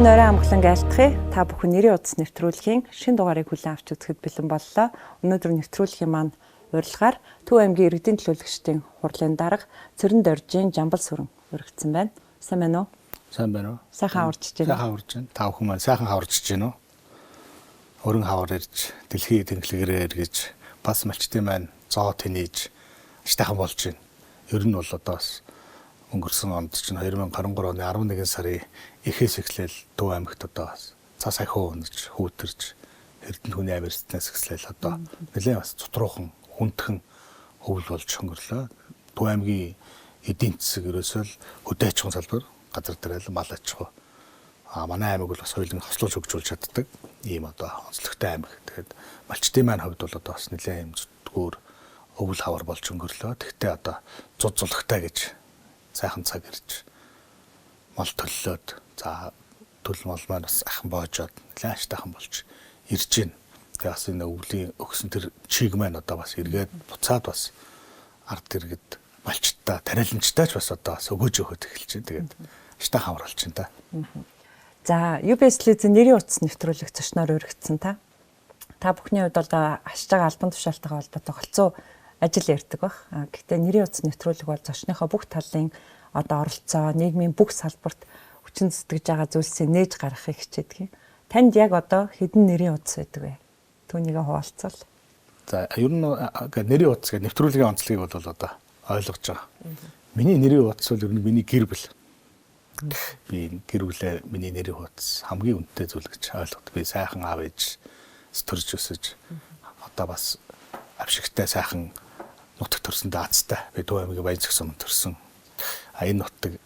орой амглан айлтгая та бүхэн нэрийн утас нэвтрүүлгийн шинэ дугаарыг хүлээн авч үзэхэд бэлэн боллоо. Өнөөдөр нэвтрүүлгийн маань урилгаар Төв аймгийн иргэдийн төлөөлөгчдийн хурлын дарга Цэрэн Доржийн Жамбал Сүрэн өргөцсөн байна. Сайн байна уу? Сайн байна уу? Сайхан хаварчж байна. Сайхан хаварч байна. Та бүхэн маань сайхан хаварчж байна уу? Өрн хавар ирж, дэлхий тэнхлэгээрээ эргэж, бас малчтын маань зоо тэнийж штайхан болж байна. Ер нь бол одоо бас өнгөрсөн онд чинь 2023 оны 11 сарын эхээс эхлээл Төв аймагт одоо цаа сахиу унаж хүүтэрж Эрдэнэ хүний амьдснаас эхлээл одоо нэлээд бас цутруухан хүндхэн өвөл болж өнгөрлөө. Төв аймгийн эдийн засаг ерөөсөө хөдөө аж ахуйн салбар газар тариалан мал аж ахуй. Манай аймаг бол бас соёлыг хослуулж хөгжүүлж чаддаг ийм одоо онцлогтой аймаг. Тэгэхээр малчтын маань хувьд бол одоо бас нэлээд юм зүтгүүр өвөл хавар болж өнгөрлөө. Тэгтээ одоо зуд зулгтай гэж сайхан цаг ирж мал төллөөд за төл мал маань бас ахын боожоод нэлээд аштайхан болж ирж байна. Тэгээ бас энэ өвлийн өгсөн тэр чиг маань одоо бас эргээд буцаад бас ард иргэд малчтаа тариаламжтай ч бас одоо бас өгөөж өгöd эхэлж байна. Тэгээд аштайхан хаварлж байна та. За UBS-ийн нэрийн утас нэвтрүүлэг зочноор өргөцсөн та. Та бүхний хувьд бол ашиж байгаа албан тушаалтайгаа холбоотой голцоо ажил ярьдаг баг. Гэхдээ нэрийн утас нэвтрүүлэг бол зочныхоо бүх талын одоо оролцоо, нийгмийн бүх салбарт хүчин зүтгэж байгаа зүйлсийг нээж гаргахыг хичээдэг юм. Танд яг одоо хэдэн нэрийн утас байдаг вэ? Түүнийгээ хуваалцвал. За ер нь нэрийн утас гэх нэвтрүүлгийн онцлогийг бол одоо ойлгож байгаа. Миний нэрийн утас бол ер нь миний гэр бүл. Би гэр бүлээ миний нэрийн утас хамгийн үнэтэй зүйл гэж ойлгоод би сайхан аав ээж төрж өсөж одоо бас авшигтай сайхан нутаг төрсөн даацтай. Би Төв аймгийн Баянцэг суманд төрсөн. Энэ нутаг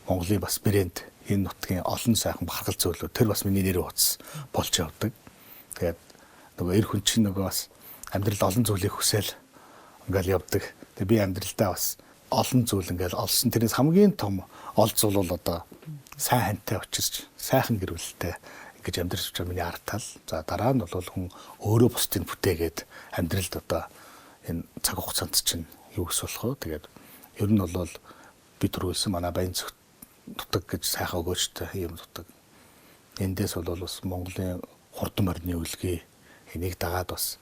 Монголын бас брэнд, энэ нутгийн олон сайхан бахархал зөвлөө тэр бас миний нэрийн утас болж явдаг. Тэгээд нөгөө эр хүн чинь нөгөө бас амьдрал олон зүйлийг хүсэл ингээл явдаг. Тэгээд би амьдралдаа бас олон зүйл ингээл олсон. Тэрнээс хамгийн том ол зүйл бол одоо сайн хантай учирч, сайхан гэр бүлтэй гэж амьдрч байгаа миний арга тал. За дараа нь бол хүн өөрөө бусдыг бүтээгээд амьдралд одоо энэ цаг хугацаанд чинь юу ус болох вэ? Тэгээд ер нь бол би төрүүлсэн манай Баянцэг нутаг гэж сайхан өгөөжтэй юм нутаг. Эндээс бол бас Монголын хурдан морины үлгий энийг дагаад бас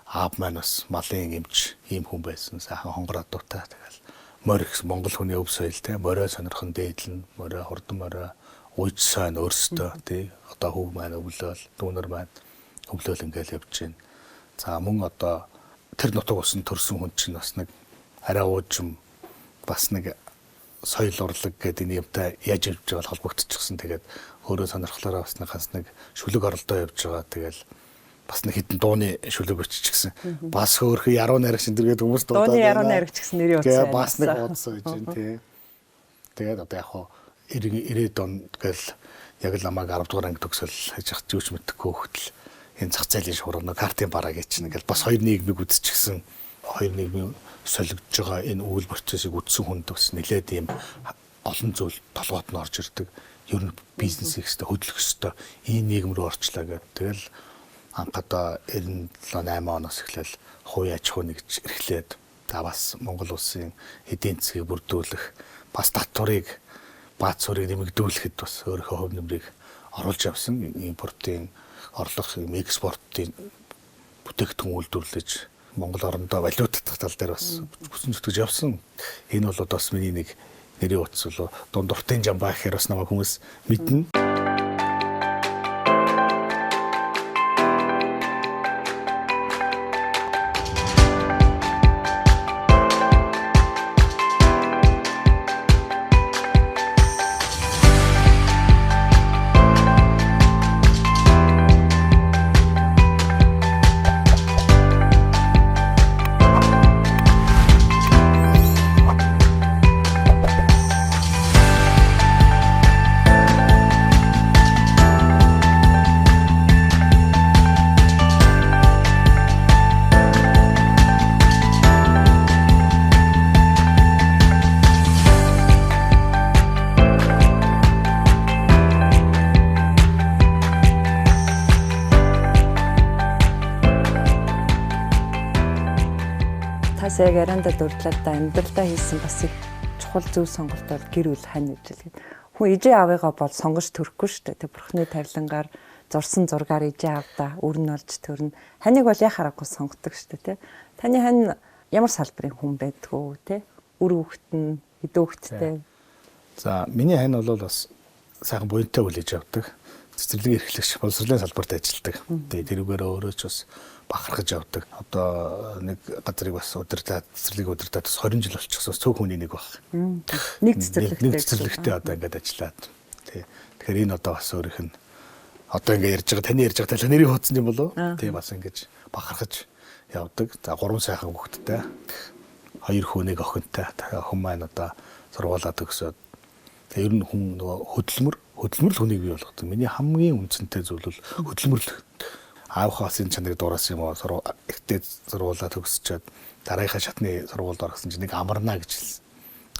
аав маань бас малын эмч ийм хүн байсан. Сайхан хонгор адуутай. Тэгэл морь их Монгол хүний өв соёл те морио сонирхон дээдлэн морио хурдан морио ууж сайн өөрсдөө тий одоо хөв маань өвлөөл дүүнер маань өвлөөл ингээл явж байна. За мөн одоо тэр нутаг усан төрсөн хүн чинь бас нэг арай уужим бас нэг соёл урлаг гэдэг энэ юмтай яаж явж байгаа холбогдчихсан. Тэгээд өөрөө сонирхлоороо бас нэг шүлэг оролдоо явж байгаа. Тэгэл бас нэг хитэн дууны шүлэг өччихсэн. Бас хөөрхөн яруу найрагч энэ хүмүүс дуудаад дууны яруу найрагч гэсэн нэрийн утас. Тэгээд бас нэг утас байж байна тий. Тэгээд одоо яг хоо 90 он гэл яг л намайг 10 дугаар анги төгсөл хийж хат юуч мэдхгүй хөтөл энэ зах зээлийн шуурна картын бараа гэж ингээл бас хоёр нийгмийг үдчихсэн хоёр нийгмийн солигдож байгаа энэ үйл процессыг үдсэн хүнд бас нэлээд ийм олон зүйл толгойд нь орж ирдэг. Ер нь бизнесийг өстө хөдлөх өстө ийм нийгэм рүү орчлаа гэдэг. Тэгэл анхадаа 97-8 оноос эхлээл хувийн аж ахуй нэгж эрхлээд за бас Монгол улсын эдийн засгийг бүрдүүлэх бас татварыг бааз сурыг нэмэгдүүлэхэд бас өөрийнхөө хөв нэмрийг оруулж явсан. Импортын орлого, экспортын бүтээгдэхүүн үйлдвэрлэж Монгол орондоо валют татах тал дээр бас хүчин зүтгэж явсан. Энэ бол бас миний нэг нэрийн утас болоо дундуртын жамбаа гэхээр бас намайг хүмүүс мэднэ. Яг арандад урдлаад амьдралдаа хийсэн бас их чухал зөв сонголт бол гэр бүл хань үжилгээд хүн ижээ аавыгаа бол сонгож төрөхгүй шүү дээ. Тэг бурхны тавилангаар зурсан зургаар ижээ аавда өрн олж төрнө. Ханыг бол яхаарахгүй сонгодог шүү дээ, тэ. Таны хань ямар салбарын хүн байдгүй, тэ? Үр хөвгт нь хэдэн хөвгттэй. За миний хань бол бас сайхан буянтай хүлээж авдаг. Цэцэрлэг эрхлэгч боловсролын салбарт ажилладаг. Тэгээ тэрүүгээр өөрөө ч бас бахархаж явдаг. Одоо нэг газрыг бас удирдах, цэцэрлэгийг удирдах бас 20 жил болчихсон цөөх хүний нэг баг. Нэг цэцэрлэгтэй одоо ингээд ажиллаад. Тэгэхээр энэ одоо бас өөрийнх нь одоо ингээд ярьж байгаа таны ярьж байгаа талаа нэрийг хуудсан юм болов? Тийм бас ингэж бахархаж явдаг. За 3 сайхан хүүхэдтэй. 2 хүү нэг охинтой. Охин маань одоо сургуулаа төгсөөд тэгээ ер нь хүн нөгөө хөдөлмөр л хүнийг бий болгодог. Миний хамгийн үндсэнтэй зүйл бол хөдөлмөр л. Аавхаас энэ чанарыг дуурайсан юм уу? Ихтэй сургуулаа төгсчөөд дараагийнхаа шатны сургуульд орсон чинь нэг амарна гэж хэлсэн.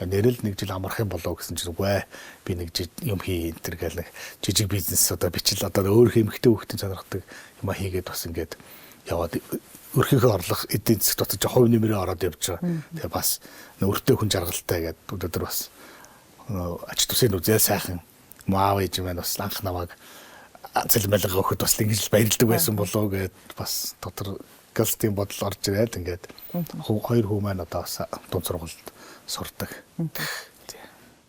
Нэрэл нэг жил амарх юм болоо гэсэн чинь үгүй би нэг юм хий энэ төр гэл нэг жижиг бизнес одоо бичил одоо өөр хэмхтэй хүүхдийн сонирхдаг юм хийгээд бас ингээд яваад өрхийнхөө орлох эдийн засаг дотор хувь нэмрээ ороод явж байгаа. Тэгээ бас өөртөө хүн жаргалтай гэдэг өдөр бас ач тусын үзээ сайхан маав ээж маань бас анх намайг цэлмэлэг өгөхөд бас ингэж баярлдаг байсан болоо гэд бас дотор гэлтийн бодол орж ирээд ингээд хоёр хүү маань одоо бас дунд сургуульд сурдаг.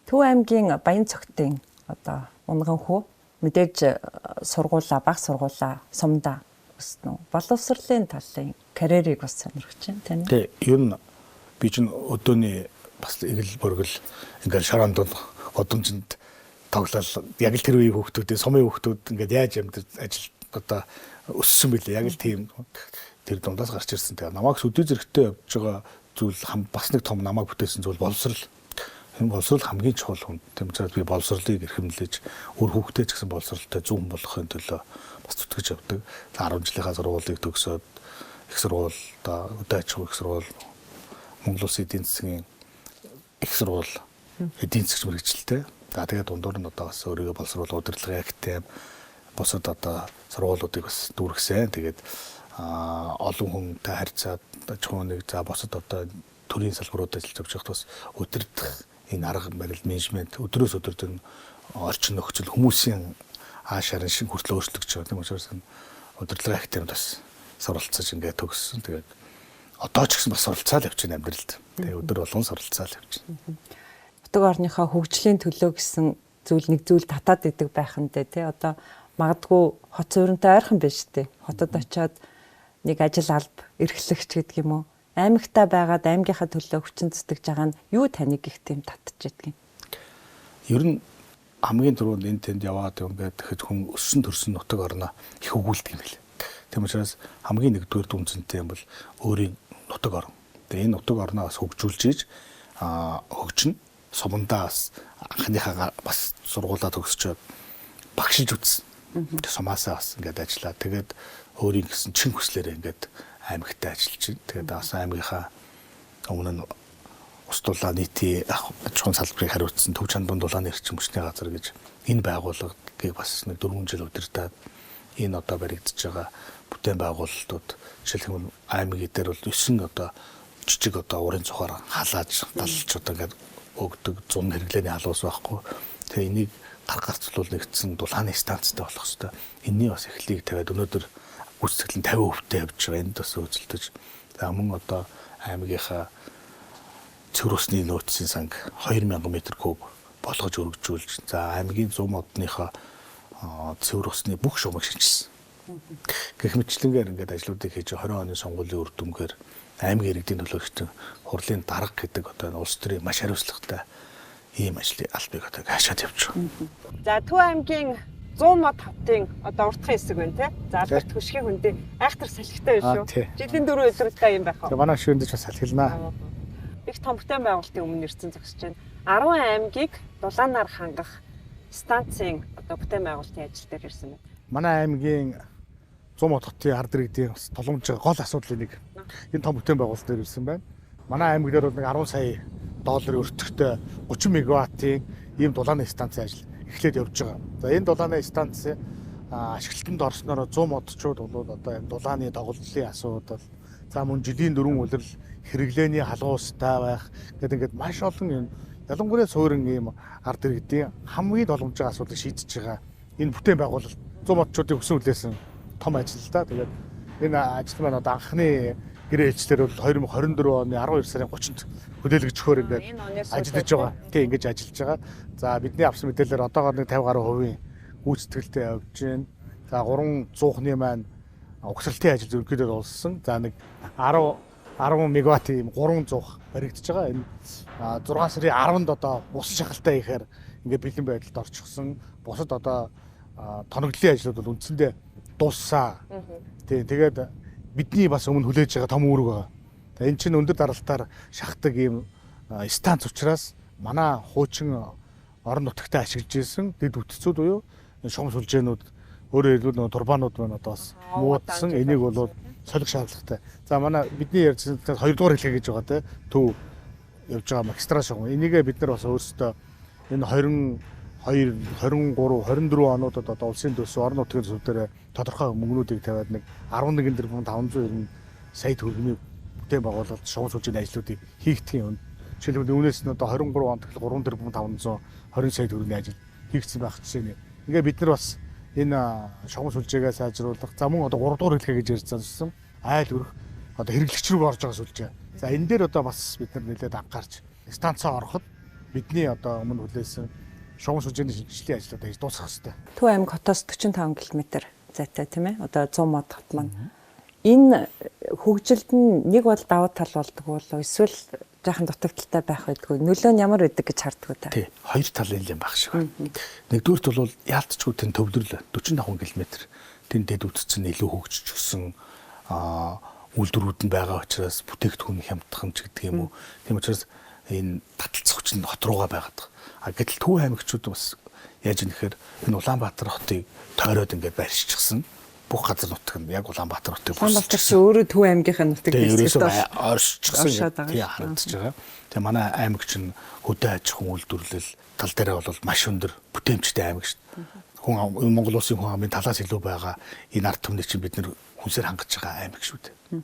Төв аймгийн Баян цогтын одоо унган хүү мэдээж сургуулаа баг сургуулаа сумдаа өснө. Боловсролын талын карьерийг бас сонирхож байна тань. Тий, ер нь би чинь өдөөний бас игэл бүргэл ингээд шоронд одомжинд тоглол яг л тэр үеийн хүүхдүүдийн сумын хүүхдүүд ингээд яаж амьд ажил одоо өссөн бэлээ яг л тийм тэр дундаас гарч ирсэн. Тэгээ намайг өдөө зэрэгтэй явж байгаа зүйл бас нэг том намайг бүтээсэн зүйл боловсрол. Энэ боловсрол хамгийн чухал хүн. Тийм учраас би боловсролыг эрхэмлэж өөр хүүхдээ ч гэсэн боловсролтой зүүн болгохын төлөө бас зүтгэж явдаг. 10 жилийнхаа сургуулийг төгсөөд их сургууль одоо өдөө аж ахуй их сургууль Монгол Улсын эдийн засгийн их сургууль эдийн засгч мэргэжилтэй. За тэгээд дундуур нь одоо бас өөрийгөө боловсрол удирдлагын актив бусад одоо сургуулиудыг бас дүүргэсэн. Тэгээд олон хүнтэй харьцаад аж ахуй нэг за бусад одоо төрийн салбарууд ажиллаж явж байхад бас удирдах энэ арга барил менежмент өдрөөс өдөрт энэ орчин нөхцөл хүмүүсийн аашаар шиг хүртэл өөрчлөгдөж байгаа. Тийм учраас удирдлагын активд бас суралцаж ингээд төгссөн. Тэгээд одоо ч гэсэн бас суралцаад явж байна амьдралд. Тэгээд өдөр болгон суралцаад явж байна. Нутаг орныхоо хөгжлийн төлөө гэсэн нэг зүйл татаад идэг байхантай тий одоо магадгүй хот сууринтай ойрхон биш тий хотод очиод нэг ажил алба эрхлэгч гэдэг юм уу аймагтаа байгаад аймгийнхаа төлөө хүчин цэцгэж байгаа нь юу таныг их тийм татж ядг юм. Ер нь хамгийн түрүүнд энэ тэнд яваад ингээд тэгэхэд хүн өссөн төрсөн нутаг орноо их өгүүлдэг юм билээ. Тийм учраас хамгийн нэгдүгээр дүнцэнтэй юм бол өөрийн нутаг орн. Тэгээ энэ нутаг орноо бас хөгжүүлж ийж хөгжин сумандаа бас анхныхаа бас сургуулаа төгсчөөд багшилж үзсэн. Сумаасаа бас ингээд ажиллаа. Тэгээд өөрийн гэсэн чин хүслээрээ ингээд аймагтаа ажиллаж байна. Тэгээд бас аймгийнхаа өмнө нь ус дулаан нийтийн аж ахуйн салбарыг хариуцсан Төв Чандуун дулааны эрчим хүчний газар гэж энэ байгууллагыг бас нэг 4 жил удирдаад энэ одоо баригдаж байгаа бүтээн байгуулалтууд жишээлбэл аймгийн дээр бол 9 одоо жижиг одоо урын цухаар халааж далж одоо ингээд өгдөг зун хэрэглээний халуус байхгүй. Тэгээ энийг гарцлуул нэгдсэн дулааны станцтай болох хэвээр. Энийний бас эхлэлийг тавиад өнөөдөр гүйцэтгэл нь 50% явж байгаа. Энд бас үйлдэлж. За мөн одоо аймгийнхаа цэвэр усны нөөцийн санг 2000 м3 болгож өргөжүүлж. За аймгийн 100 модныхоо цэвэр усны бүх шугамыг шинжилсэн. Гэх мэтлэнгээр ингээд ажлуудыг хийж 20 оны сонгуулийн үр дүнгээр аймгийн иргэдийн төлөөлөгчдийн хурлын дарга гэдэг одоо улс төрийн маш хариуцлагатай ийм ажлын албыг одоо хаашаад явж байгаа. За Төв аймгийн 100 мод хотын одоо уртхан хэсэг байна тий. За алдарт хөшгийн хөндий айхтар салхитай байна шүү. Жилийн 4 өдрөлтэй юм байх. Тэгээ манай шүүндэж бас салхилнаа. Их том бүтээн байгуулалтын өмнө ирсэн зогсож байна. 10 аймгийг дулаанаар хангах станцын одоо бүтээн байгуулалтын ажил дээр ирсэн байна. Манай аймгийн 100 мод хотын ард иргэдийн тулгамж гол асуудлын нэг энэ том бүтээн байгуулалт дээр ирсэн байна. Манай аймаг дээр бол нэг 10 сая долларын өртөгтэй 30 мегаваттын ийм дулааны станцын ажил эхлээд явж байгаа. За энэ дулааны станц ашиглалтанд орсноор 100 модчууд бол одоо энэ дулааны доголдлын асуудал за мөн жилийн 4 улирал хэрэглээний халуустай байх гэдэг ингээд маш олон ялангуяа суурин ийм ард иргэдийн хамгийн боломжтой асуудлыг шийдэж байгаа энэ бүтээн байгуулалт 100 модчуудын өсөн үлээсэн том ажил л да. Тэгээд энэ ажил маань одоо анхны гэрээ хэлцлэр бол 2024 оны 12 сарын 30-нд хүлээлгэж өгөхөөр ингээд ажиллаж байгаа. Тийм ингэж ажиллаж байгаа. За бидний авсан мэдээлэлээр одоогоор нэг 50 гаруй хувийн гүйцэтгэлтэй явж байна. За 300-ны маань угсралтын ажил зөвлөгөөлөд улссан. За нэг 10 мегаватт ийм 300 баригдаж байгаа. Энэ 6 сарын 10-нд одоо бус шахалтай ихээр ингээд бэлэн байдалд орчихсон. Бусад одоо тоноглолын ажлууд бол үндсэндээ дууссан. Тийм тэгээд бидний бас өмнө хүлээж байгаа том үүрэг байгаа. Энэ чинь өндөр даралтаар шахдаг ийм станц учраас манай хуучин орон нутагтаа ашиглаж ирсэн дэд үтцүүд буюу шугам сүлжээнүүд өөрөөр хэлбэл турбанууд маань одоо бас муудсан. Энийг бол солих шаардлагатай. За манай бидний ярьсан 2 дугаар хэлхэ гэж байгаа те төв явж байгаа магистрал шугам. Энийгээ бид нар бас өөрсдөө энэ 22, 23, 24 онуудад одоо улсын төсөв орон нутгийн төсөв дээр тодорхой мөнгнүүдийг тавиад нэг 11 тэрбум 590 сая төгрөгийн бүтээн байгуулалт шугам сүлжээний ажлуудыг хийгдэх юм. Жишээлбэл үүнээс нь одоо 23 онд 3 тэрбум 520 сая төгрөгийн ажил хийгдсэн байх жишээ. Ингээ бид нар бас энэ шугам сүлжээгээ сайжруулах, за мөн одоо 3 дугаар хэлхэ гэж ярьсан айл өрх одоо хэрэглэгч рүү орж байгаа сүлжээ. За энэ дээр одоо бас бид нар нэлээд анхаарч станцаа ороход бидний одоо өмнө хүлээсэн шугам сүлжээний шинжилгээний ажлууд хийж дуусгах хэрэгтэй. Төв аймаг хотоос 45 км зайтай тийм ээ. Одоо 100 мод хот маань. Энэ хөгжилд нь нэг бол давуу тал болдог болов эсвэл жаахан дутагдaltaй байх байдгүй. Нөлөө нь ямар байдаг гэж харддаг та? Тий, хоёр тал юм байх шиг байна. Нэгдүгürt бол яалтчгүй тэн төвлөрлө 45 км тэн дэд үтцэн илүү хөгжиж өгсөн үйлдвэрүүд нь байгаа учраас бүтээгдэхүүн хямдхамж гэдэг юм уу. Тийм учраас энэ таталцах хүч нь хот руугаа байгаад. Гэтэл Төв аймагчууд бас яаж нэхэр энэ Улаанбаатар хотыг тойроод ингээд барьчихсан. Бүх газар нутаг нь яг Улаанбаатар хотыг Улаанбаатар чи өөрөө Төв аймгийнхаа нутаг гэсэн оршчихсан тий харагдаж байгаа. Тэгээ манай аймаг чинь хөдөө аж ахуйн үйлдвэрлэл тал дээр бол маш өндөр бүтээмжтэй аймаг шүү дээ. Хүн Монгол улсын хүн амын талаас илүү байгаа энэ ард түмнийг чинь бид нэр хүнсээр хангаж байгаа аймаг шүү дээ.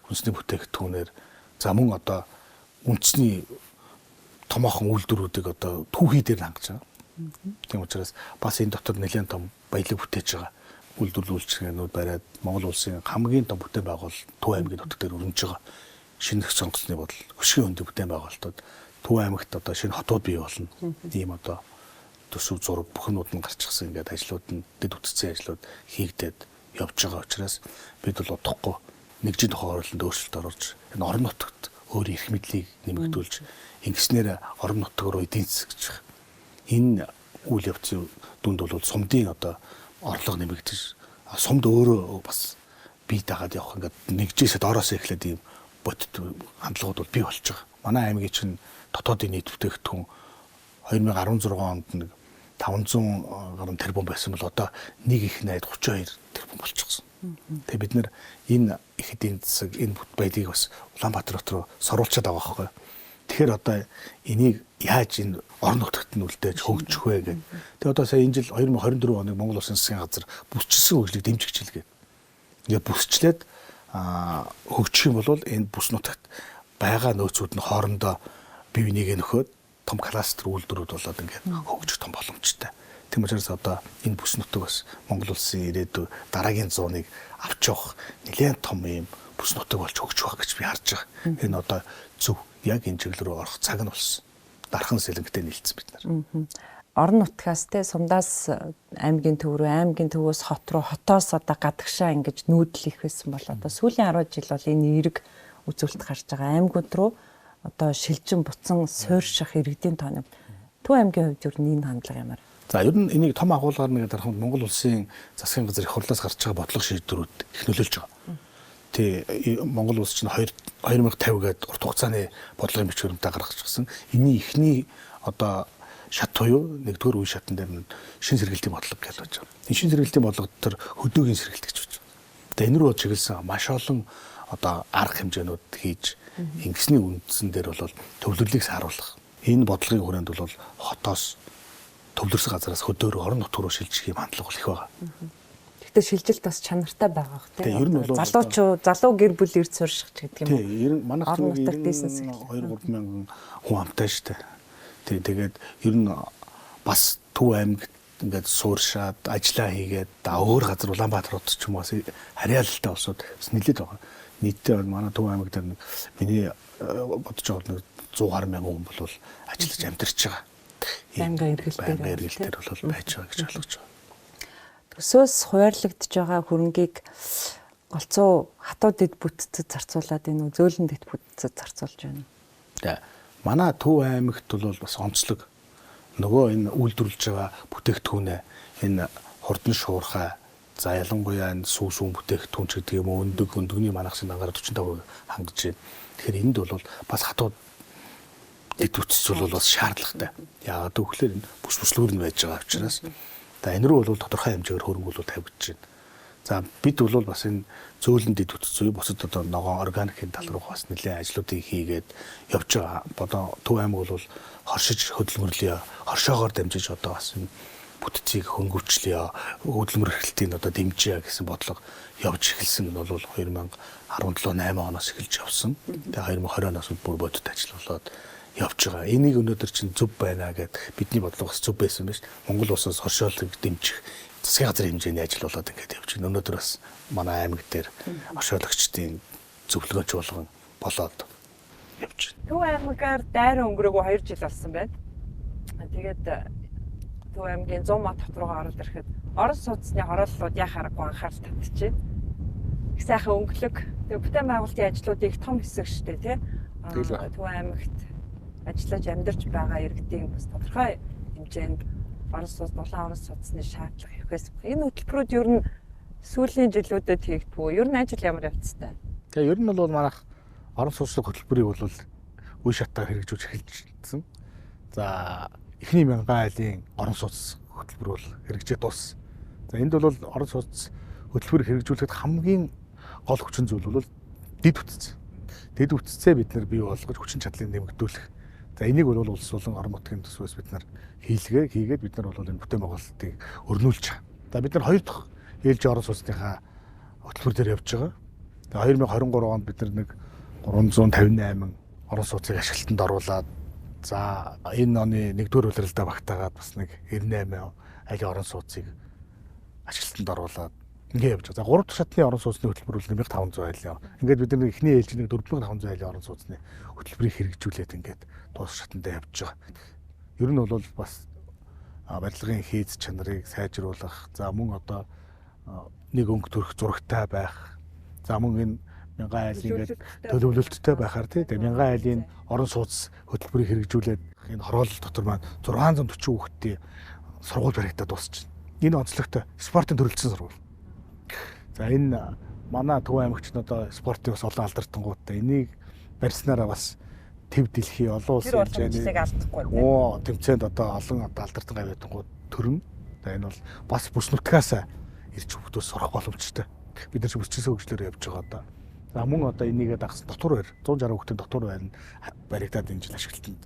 Хүнсний бүтээгдэхүүнээр за мөн одоо үндэсний томоохон үйлдвэрүүдийг одоо түүхий дээр хангаж байгаа. Тийм учраас бас энэ дотор нэлээд том баялаг бүтээж байгаа үйлдвэрлэл үйлчилгээнүүд бариад Монгол улсын хамгийн том бүтээн байгуулалт Төв аймгийн нутаг дээр өрнөж байгаа. Шинэ сонгоцны бодол хөшгийн өндөр бүтээн байгуулалтууд Төв аймагт одоо шинэ хотууд бий болно. Ийм одоо төсөв зураг бүхнүүд нь гарчихсан ингээд ажлууд нь дэд үтцсэн ажлууд хийгдээд явж байгаа учраас бид бол удахгүй нэгжийн тухай оролцоонд өөрчлөлт оруулж энэ орон нутагт өөр эрх мэдлийг нэмэгдүүлж ингэснээр орон нутаг руу эдийн засаг гэж байна. Энэ үйл явцын дүнд бол сумдын одоо орлого нэмэгдэж сумд өөрөө бас бие дагаад явах ингээд нэгжээсээ доороос эхлээд ийм бодит хандлагууд бол бий болж байгаа. Манай аймгийн чинь дотоодын нийт бүтээгдэхүүн 2016 онд нэг 500 гаруй тэрбум байсан бол одоо нэг их найд 32 тэрбум болчихсон. Тэгээ бид нэр энэ их эдийн засаг энэ байдлыг бас Улаанбаатар руу соруулчаад байгаа байхгүй. Тэгэхээр одоо энийг яаж энэ орон нутагт нь үлдээж хөгжих вэ гэдэг. Тэгээ одоо сая энэ жил 2024 оны Монгол Улсын засгийн газар бүсчилсэн хөгжлийг дэмжих хичээлгээд. Ингээ бүсчлээд хөгжих юм бол энэ бүс нутагт байгаа нөөцүүд нь хоорондоо бие бинийгээ нөхөөд том кластер үйлдвэрүүд болоод ингээд хөгжих том боломжтой. Тийм учраас одоо энэ бүс нутаг бас Монгол Улсын ирээдүйн дараагийн 100-ыг авч явах нэлээд том юм бүс нутаг болж хөгжих байх гэж би харж байгаа. Энэ одоо зөв яг энэ чиглэл рүү орох цаг нь болсон. Дархан сэлэнгэтэй нийлцсэн бид нар. Орон нутгаас те сумдаас аймгийн төв рүү, аймгийн төвөөс хот руу, хотоос одоо гадагшаа ингэж нүүдэл их байсан бол одоо сүүлийн 10 жил бол энэ эерэг үзүүлэлт гарч байгаа аймагуд руу одоо шилжин буцан суурьших иргэдийн тооны Төв аймгийн хувьд юу нэг хандлага ямар? За ер нь энийг том агуулгаар нэг дарахад Монгол Улсын засгийн газар их хурлаас гарч байгаа бодлого шийдвэрүүд их нөлөөлж байгаа. Тэ Монгол улс чинь 2050 гээд урт хугацааны бодлогын бичвэрнүүдээ гаргачихсан. Энийн эхний одоо шат буюу нэгдүгээр үе шатн дээр нь шин сэргэлтийн бодлого гэж болж байгаа. Энэ шин сэргэлтийн бодлого дотор хөдөөгийн сэргэлт гэж байна. Тэгээ энэ рүү чиглэсэн маш олон одоо арга хэмжээнүүд хийж ингэсний үндсэн дээр бол төвлөрлийг сааруулах. Энэ бодлогын хүрээнд бол хотоос төвлөрсөн газараас хөдөөр орон нутг руу шилжих юм хандлага их байгаа. Гэхдээ шилжилт бас чанартай байгаа хэ. Тэгээ ер нь бол залуу гэр бүл эрд сурших гэдэг юм уу? Тийм, манайх 2-3 мянган хүн амтай шүү дээ. Тэгээд ер нь бас Төв аймагт ингээд сууршаад ажиллаа хийгээд өөр газар Улаанбаатар хотод ч юм уу харьяалалтай болсод бас нэлээд байгаа. Нийтдээ манай Төв аймаг дээр миний бодож байгаа 100 гаруй мянган хүн бол ажиллаж амьдарч байгаа. Байнгын эргэлтээр бол байж байгаа гэж ойлгож байгаа. Төсөөс хуваарлагдж байгаа хөрөнгийг голцоо хатууд дэд бүтцэд зарцуулаад энэ зөөлөн дэд бүтцэд зарцуулж байна. За манай Төв аймагт бол бас онцлог нөгөө энэ үйлдвэрлэж байгаа бүтээгдэхүүнээ энэ хурдан шуурхай за ялангуяа энэ сүүсүүн бүтээгдэхүүн ч гэдэг юм уу өндөгний манахсын дангаар 45% хангаж байна. Тэгэхээр энд бол бас хатууд дэд бүтц бол бас шаардлагатай. Яагаад гэвэл энэ бүс бүслүүр нь байж байгаа учраас за энэ рүү бол тодорхой хэмжээгээр хөрөнгө бол тавигдж байна. За бид бол бас энэ зөөлөн дэд бүтц зүй бусад одоо ногоон органикийн тал руу бас нэлээд ажлуудыг хийгээд явж байгаа. Одоо Төв аймаг бол хоршиж хөдөлмөрлөё. Хоршоогоор дамжиж одоо бас энэ бүтцийг хөнгөвчлөё. Хөдөлмөр эрхлэлтийг одоо дэмжиж гэсэн бодлого явж эхэлсэн нь бол 2017-8 оноос эхэлж явсан. Тэгээ 2020 оноос бүр бодит ажил болоод явж байгаа. Энийг өнөөдөр чинь зөв байна гэд бидний бодлого бас зөв байсан биш. Монгол улсаас хоршоолыг дэмжих засгийн газрын хэмжээний ажил болоод ингээд явж байна. Өнөөдөр бас манай аймаг дээр оршуулагчдын зөвлөгөөч болгон болоод явж байна. Төв аймагаар дайран өнгөрөөгөө 2 жил болсон байна. Тэгээд Төв аймгийн 100 мат хот руугаа ороод ирэхэд Орос судасны хорооллууд яа харахгүй анхаарал татчихжээ. Их сайхан өнгөлөг. Тэгээд бүтээн байгуулалтын ажлуудыг том хэсэг штэ тий. Төв аймагт ажиллаж амьдарч байгаа иргэдийн бас тодорхой хэмжээнд Орос улс дулаан Орос судасны шаардлага ихээс энэ хөтөлбөрүүд ер нь сүүлийн жилүүдэд хийгдвүү. Ер нь ажил ямар явцтай. Тэгээ ер нь бол манайх орон сууцлог хөтөлбөрийг бол үе шатаар хэрэгжүүлж эхэлсэн. За эхний мянган айлын орон сууц хөтөлбөр бол хэрэгжиж дууссан. За энд бол орон сууц хөтөлбөр хэрэгжүүлэхэд хамгийн гол хүчин зүйл бол дэд бүтц. Дэд бүтцээ бид нар бий болгож хүчин чадлыг нэмэгдүүлэх. За энийг бол улс болон орон нутгийн төсвөөс бид нар хийгээд бид нар бол энэ бүтээн байгуулалтыг өрнүүлж байгаа. За бид нар 2 дахь ээлж орон сууцныхаа хөтөлбөр дээр явж байгаа. Тэгээ 2023 онд бид нар нэг 358 орон сууцыг ашиглалтанд оруулаад за энэ оны 1-р улиралдаа багтаагаад бас нэг 98 айлын орон сууцыг ашиглалтанд оруулаад ингээд явж байгаа. За 3 дахь шатны орон сууцны хөтөлбөр бол 1500 айлын. Ингээд бид нар эхний ээлжийг 4500 айлын орон сууцны хөтөлбөрийг хэрэгжүүлээд ингээд дуус шатандаа явж байгаа. Ер нь бол бас барилгын хийц чанарыг сайжруулах, за мөн одоо нэг өнгө төрөх зурагтай байх. За мөн энэ мянган айлын ингээд төлөвлөлттэй байхаар тийм мянган айлын орон сууц хөтөлбөрийг хэрэгжүүлээд энэ хороолол дотор маань 640 хүүхдийн сургууль баригдаад дуусчихна. Энэ онцлогтой спортын төрөлцсөн сургууль. За энэ манай Төв аймагч нь одоо спортын бас олон алдартангуудтай энийг барьснараа бас төв дэлхий олон улсын хэмжээний тэмцээнд одоо олон алдартан гавьяатангууд төрнө. За энэ бол бас бүс нутгаас ирж хүмүүс сурах боломжтой. Бид нар ч бүсчээсээ хөгжлөөр явж байгаа одоо. За мөн одоо энийгээ дагсан дотор байр 160 хүүхдийн дотор байр нь баригдаад энэ жил ашиглалтанд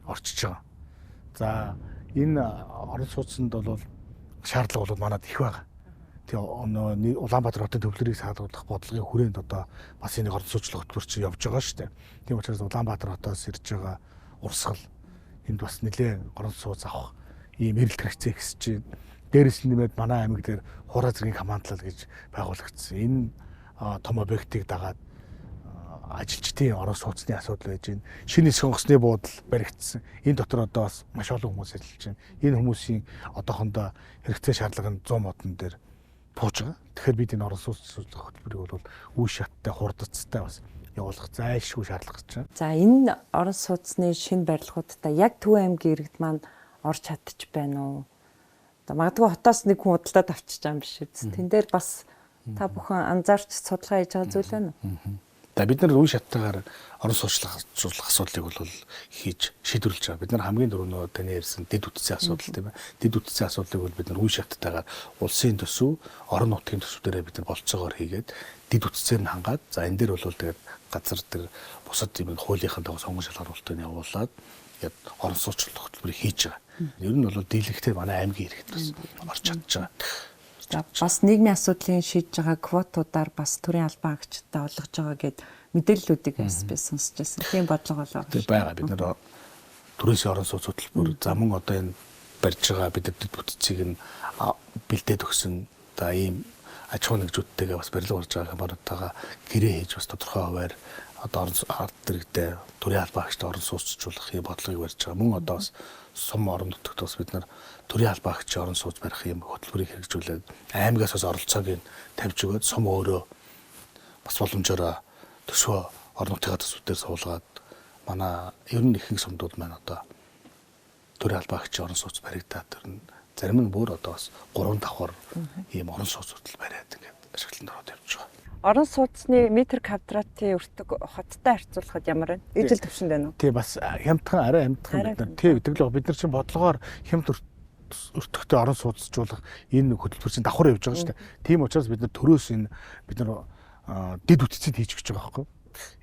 орчиж байгаа. За энэ орон сууцнд бол шаардлага бол манад их байгаа. Тэгээ Улаанбаатар хотын төвлөрийг саадуулах бодлогын хүрээнд одоо бас энэ орон сууцлах хөтөлбөр чинь явж байгаа шүү дээ. Тийм учраас Улаанбаатар хотоос ирж байгаа урсгал энд бас нэлээд орон сууц авах ийм эрэлт хэрэгцээ ихсэж байна. Дээрээс нь нэмээд манай аймаг дээр хураа зэргийн хамаантлал гэж байгуулагдсан. Энэ том объектыг дагаад ажилчдын орон сууцны асуудал байж байна. Шинэ сонгосны буудал баригдсан. Энэ дотор одоо бас маш олон хүмүүс ажиллаж байна. Энэ хүмүүсийн одоохондоо хэрэгцээ шаардлага нь 100 модон дээр бууж байгаа. Тэгэхээр бид энэ орон сууц хөтөлбөрийг бол үе шаттай хурдцтай бас явуулах зайлшгүй шаардлага гэж байна. За энэ орон сууцны шинэ барилгуудаа яг Төв аймгийн иргэд маань орж чадчих байна уу? Магадгүй хотоос нэг хүн худалдаад авчиж байгаа юм биш үү? Тэн дээр бас та бүхэн анзаарч судалгаа хийж байгаа зүйл байна уу? За бид нар үе шаттайгаар орон сууцлах асуудлыг бол хийж шийдвэрлэж байгаа. Бид нар хамгийн дөрөв таны ярьсан дэд үтцийн асуудал тийм ээ. Дэд үтцийн асуудлыг бол бид нар үе шаттайгаар улсын төсөв, орон нутгийн төсвүүдээр бид нар болцоогоор хийгээд дэд үтцээр нь хангаад за энэ дээр бол тэгээд газар дээр бусад юм хуулийнхаа дагуу сонгон шалгаруулалтыг явуулаад тэгээд орон сууцлах хөтөлбөрийг хийж байгаа. Ер нь бол дийлэгтэй манай аймгийн иргэд бас орж чадж байгаа. Бас нийгмийн асуудлыг шийдэж байгаа квотуудаар бас төрийн албан хаагчдаа олгож байгаа гэд мэдээллүүдийг бас би сонсч байсан. Тийм бодлого болоо. Тэг байгаа бид нар түрээсийн орон сууц хөтөлбөр за мөн одоо энэ барьж байгаа бид дэд бүтцийг нь бэлдээд өгсөн за ийм аж ахуйн нэгжүүдтэйгээ бас барилга барьж байгаа компаниудтайгаа гэрээ хийж бас тодорхой хуваар одоо ард дэрэгдээ төрийн албаагчд орон сууцчлуулах юм бодлогыг барьж байгаа. Мөн одоо бас сум орон нутагт бас бид нар төрийн албаагч орон сууц барих юм хөтөлбөрийг хэрэгжүүлээд аймагаас бас оролцоог нь тавьж өгөөд сум өөрөө бас боломжоор төсвөө орон нутгийн төсвүүдээр суулгаад манай ер нь ихэнх сумдууд маань одоо төрийн албаагч орон сууц баригдаад тэр нь зарим нь бүр одоо бас 3 давхар ийм орон сууц хөтөл бариад ингээд ашиглалтанд ороод явж байгаа. Орон сууцны метр квадратын өртөг хоттой харьцуулахад ямар вэ? Ижил төвшөнд байна уу? Тий бас хямдхан арай хямдхан бид нар тий тэглээ бид нар чинь бодлогоор хямд өртөгтэй орон сууцжуулах энэ хөтөлбөр чинь давхар явж байгаа шүү дээ. Тийм учраас бид нар төрөөс энэ бид нар дэд үтцэд хийж өгч байгаа байхгүй.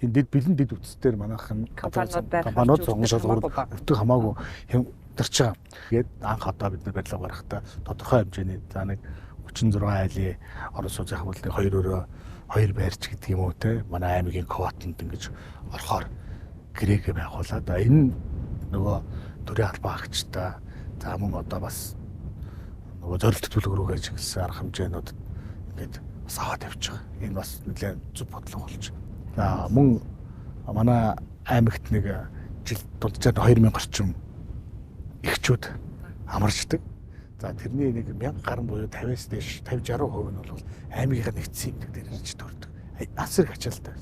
Энэ бэлэн дэд үтцээр манайхан компаниуд сонгож өртөг хамаагүй хямдарч байгаа. Тэгээд анх одоо бид нар барилга барихтаа тодорхой хэмжээний за нэг 36 айлын орон сууц зах хөлний 2 байрч гэдэг юм уу те манай аймгийн квотанд ингэж орохоор гэрээгээ байгуулад энэ нөгөө төрийн албаагчтай за мөн одоо бас нөгөө зорилт төлөвлөгөөгөө чиглэсэн арга хэмжээнүүд ингээд бас аваад явж байгаа. Энэ бас нэлээд зөв бодлого болж байна. За мөн манай аймагт нэг жил дунджаад 2000 орчим эхчүүд амарчдаг. За тэрний нэг 1000 гаруй буюу 50-аас дээш 50-60% нь бол аймагийнхаа нэгдсэн юм дээр ирж төрдөг. Асар их ачаалтай.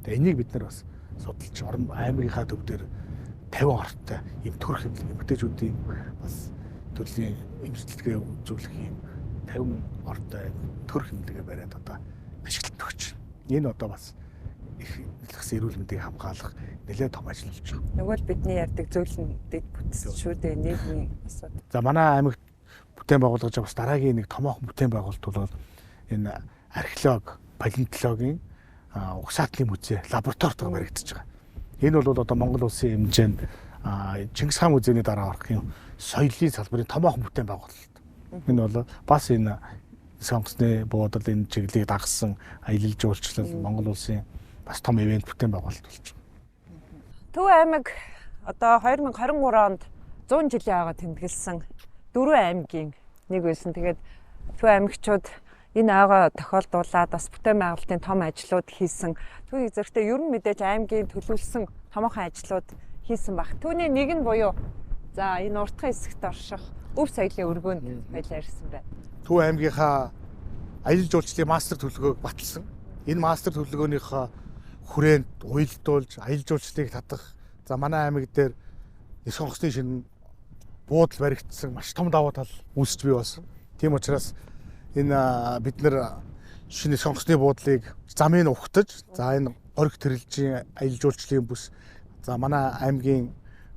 Тэгээ энийг бид нар бас судалж орон аймагийнхаа төв дээр 50 ортой ийм төрх эмэгтэйчүүдийн бас төрлийн эмчилгээ үзүүлэх юм 50 ортой төрх эмнэлгээ бариад одоо ашиглалт өгч байна. Энэ одоо бас их нэлээс эрүүл мэндийг хамгаалах нэлээд том ажил болж байгаа. Нөгөө л бидний ярьдаг зүйл нь дэд бүтц шүү дээ нийгмийн асуудал. За манай аймагт бүтээн байгуулж байгаа бас дараагийн нэг томоохон бүтээн байгуулалт бол энэ археолог, палеонтологийн угсаатны музей лабораторид баригдаж байгаа. Энэ бол одоо Монгол улсын хэмжээнд Чингис хаан музейний дараа орох юм соёлын салбарын томоохон бүтээн байгуулалт. Энэ бол бас энэ сонгоцны буудал энэ чиглэлийг дагсан аялал жуулчлал Монгол улсын бас том ивент бүтээн байгуулалт болж байгаа. Төв аймаг одоо 2023 онд 100 жилийн агаа тэмдэглэсэн 4 аймгийн нэг байсан. Тэгээд төв аймагчууд энэ агаа тохиолдуулаад бас бүтээн байгуулалтын том ажлууд хийсэн. Түүнийг зэрэгтэй ер нь мэдээж аймгийн төлөвлөсөн томоохон ажлууд хийсэн баг. Түүний нэг нь буюу за энэ уртхан хэсэгт орших өв соёлын өргөөнд байлаа ирсэн байна. Төв аймгийнхаа аялал жуулчлалын мастер төлөвлөгөөг баталсан. Энэ мастер төлөвлөгөөнийхөө хүрээнд уялдуулж аялал жуулчлалыг татах. За манай аймаг дээр их сонгоцны шинэ буудал баригдсан маш том давуу тал үүсч бий болсон. Тийм учраас энэ бид нар шинэ сонгоцны буудлыг замыг ухтаж за энэ гориг тэрэлжийн аялал жуулчлалын бүс за манай аймгийн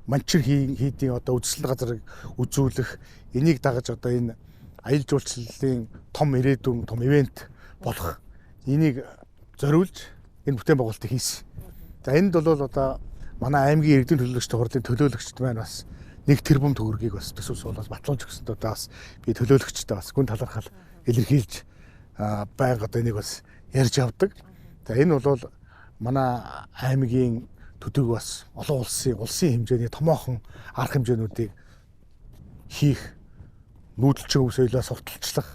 манчир хийдийн одоо үзэсгэлэн газрыг үзүүлэх энийг дагаж одоо энэ аялал жуулчлалын том ирээдүйн том ивент болох энийг зориулж энэ бүтээн байгуулалтыг хийсэн. За энд бол одоо манай аймгийн иргэдийн төлөөлөгчдийн хурлын төлөөлөгчд маань бас 1 тэрбум төгрөгийг бас төсөв суулгаж батлуулж өгсөнд одоо бас би төлөөлөгчдөө бас гүн талархал илэрхийлж байнга одоо энийг бас ярьж явдаг. За энэ бол манай аймгийн төдийг бас олон улсын хэмжээний томоохон арга хэмжээнүүдийг хийх нүүдэлчин өв соёлоос сурталчлах.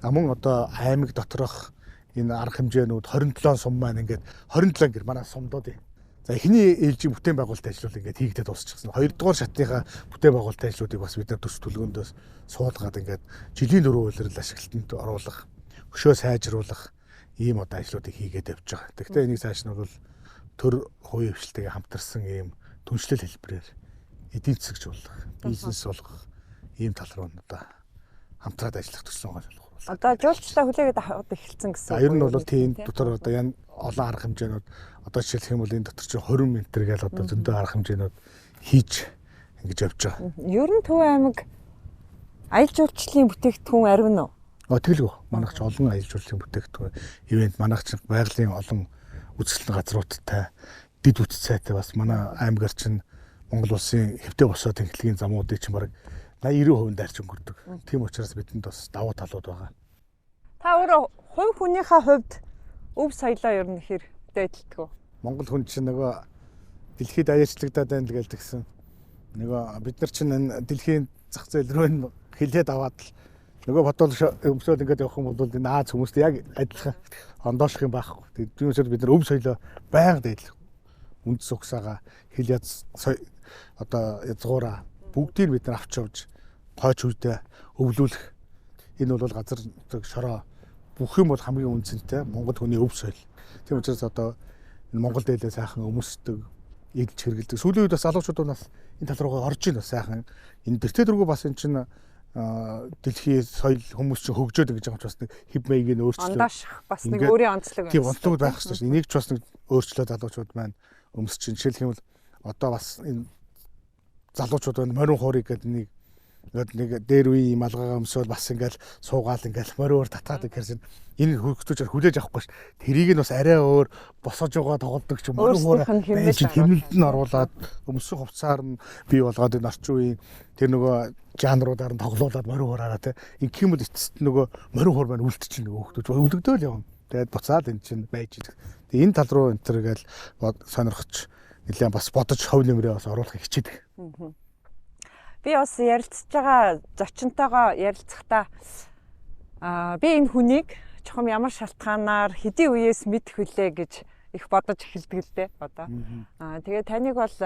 Мөн одоо аймаг доторх энэ арга хэмжээнүүд 27 сум маань ингээд 27 гэр манай сумдууд юм. За эхний ээлжийн бүтээн байгуулалт ажлууд ингээд хийгдээд дуусчихсан. Хоёрдугаар шатныхаа бүтээн байгуулалт ажлуудыг бас бид нар төс төлгөөндөөс суулгаад ингээд жилийн дөрөв үйлрэл ашиглалтанд оруулах, хөшөө сайжруулах ийм одоо ажлуудыг хийгээд явж байгаа. Тэгэхдээ энийг цааш нь бол төр хувийн хвшилтэйгээ хамтарсан ийм түншлэл хэлбэрээр эдийн засгжуулах, бизнес болгох ийм тал руу одоо хамтраад ажиллах төсөл байгаа. Одоо жуулчлалаа хүлээгээд аваад эхэлсэн гэсэн. Ер нь бол тийм дотор одоо yan олон арга хэмжээнүүд одоо жишээлх юм бол энэ дотор чинь 20 м гээл одоо зөндөө арга хэмжээнүүд хийж ингэж явж байгаа. Ер нь Төв аймаг аялал жуулчлалын бүтээгдэхүүн арвин уу? Тэгэлгүй. Манайх ч олон аялал жуулчлалын бүтээгдэхүүн ивент манайх ч байгалийн олон үзэсгэлэн газруудтай дэд үтцээтэй бас манай аймгаар чинь Монгол улсын хэвтэй босоо тэнхлэгийн замуудыг чинь бараг 80-90% дайрч өнгөрдөг. Тийм учраас бидэнд бас давуу талууд байгаа. Та өөрөө хувь хүнийхээ хувьд өв соёлоо ер нь хэр дээдэлдэг үү? Монгол хүн чинь нөгөө дэлхийд аяарчлагдаад байна л гэлдэгсэн. Нөгөө бид нар чинь энэ дэлхийн зах зээл рүү хилээд аваад л нөгөө бодвол өмсөөл ингээд явах юм бол энэ Аз хүмүүст яг адилхан ондооших юм байхгүй. Тэгээд юусаар бид нар өв соёлоо байнга дээл. Үндэс угсаага хил яз одоо язгуура бүгдийг бид нар авч явж хойч үедээ өвлүүлэх. Энэ бол газар шороо бүх юм бол хамгийн үнцэнтэй Монгол хүний өв соёл. Тийм учраас одоо энэ Монгол дээлээ сайхан өмсдөг, эдэлж хэргэлдэг. Сүүлийн үед бас залуучууд бас энэ тал руугаа орж ийн бас сайхан. Энэ бэртээ дөрвөө бас энэ чинь дэлхийн соёл хүмүүс чинь хөгжөөд гэж байгаа учраас нэг хэв маягийг өөрчлөө. Ондооших бас нэг өөрийн онцлог байна. Тийм онцлог байх хэрэгтэй шүү. Энийг ч бас нэг өөрчлөө залуучууд маань өмсч чинь жишээлх юм бол одоо бас энэ залуучууд байна морин хуурыг гэдэг нэг дээр үе юм алгаагаа өмсөөл бас ингээл суугаал ингээл мориор татаад гэсэн энэ хөлтөчөөр хүлээж авахгүй ш. Тэрийг нь бас арай өөр босож байгаа тоглодог ч морин хуураа байж хэмнэлд нь оруулаад өмсөн хувцаар нь бий болгоод энэ орчин үеийн тэр нөгөө жанруудаар нь тоглоулаад морин хуураараа те ингэх юм бол эцэст нөгөө морин хуур маань үлдчихэв нөгөө хөлтөж өвлөгдөөл явна. Тэгээд буцаад эн чинь байж идэг. Тэгээд энэ тал руу энэ төргээл сонирхож нэлээд бас бодож хов нэмрээ бас оруулах хичээдэг. Би бас ярилцж байгаа зочинтойгоо ярилцахдаа би энэ хүнийг чухам ямар шалтгаанаар хэдийн үеэс мэдэх вүлээ гэж их бодож эхэлдэг л дээ одоо. Тэгээд таныг бол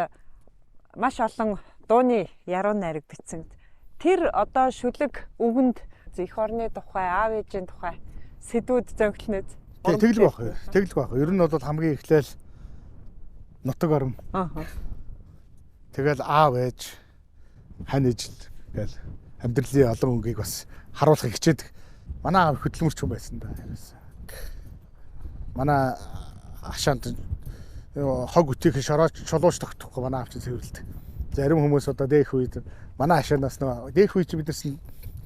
маш олон дууны яруу найраг бичсэн. Тэр одоо шүлэг үгэнд эх орны тухай, аав ээжийн тухай сэдвүүд зөглөнөд. Тэглэг байх. Ер нь бол хамгийн эхлээл нутаг орон. Тэгэл аав ээж хань ижил гэл амьдралын олон өнгийг бас харуулахыг хичээдэг. Манай аав хөдөлмөрч хүн байсан да. Манай ашаанд хог үтийх шолооч тогтохгүй манай аав чинь цэвэрлдэг. Зарим хүмүүс одоо дэх үед манай ашаанаас нөгөө дэх үед биднес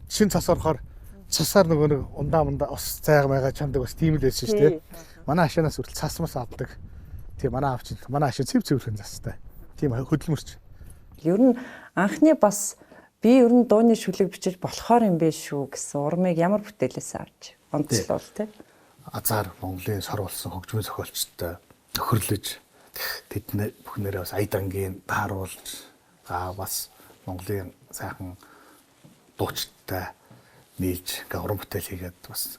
шин цас орохоор цасаар нөгөө нэг ундаа ус цайга майга чамдаг бас тийм л байсан шүү дээ. Манай ашаанаас хүртэл цас мас авдаг. Тийм манай аав чинь манай ашаа цэвэрхэн застай. Тийм хөдөлмөрч. Ер нь анхны бас би ер нь дууны шүлэг бичиж болохоор юм бэ шүү гэсэн урмыг ямар бүтээлээс авч онцлол тий. Азар Монголын сор болсон хөгжмийн зохиолчтой төхөрлөж тэдний бүхнээрээ бас аядангийн тааруулж бас Монголын сайхан дуучтай нийлж уран бүтээл хийгээд бас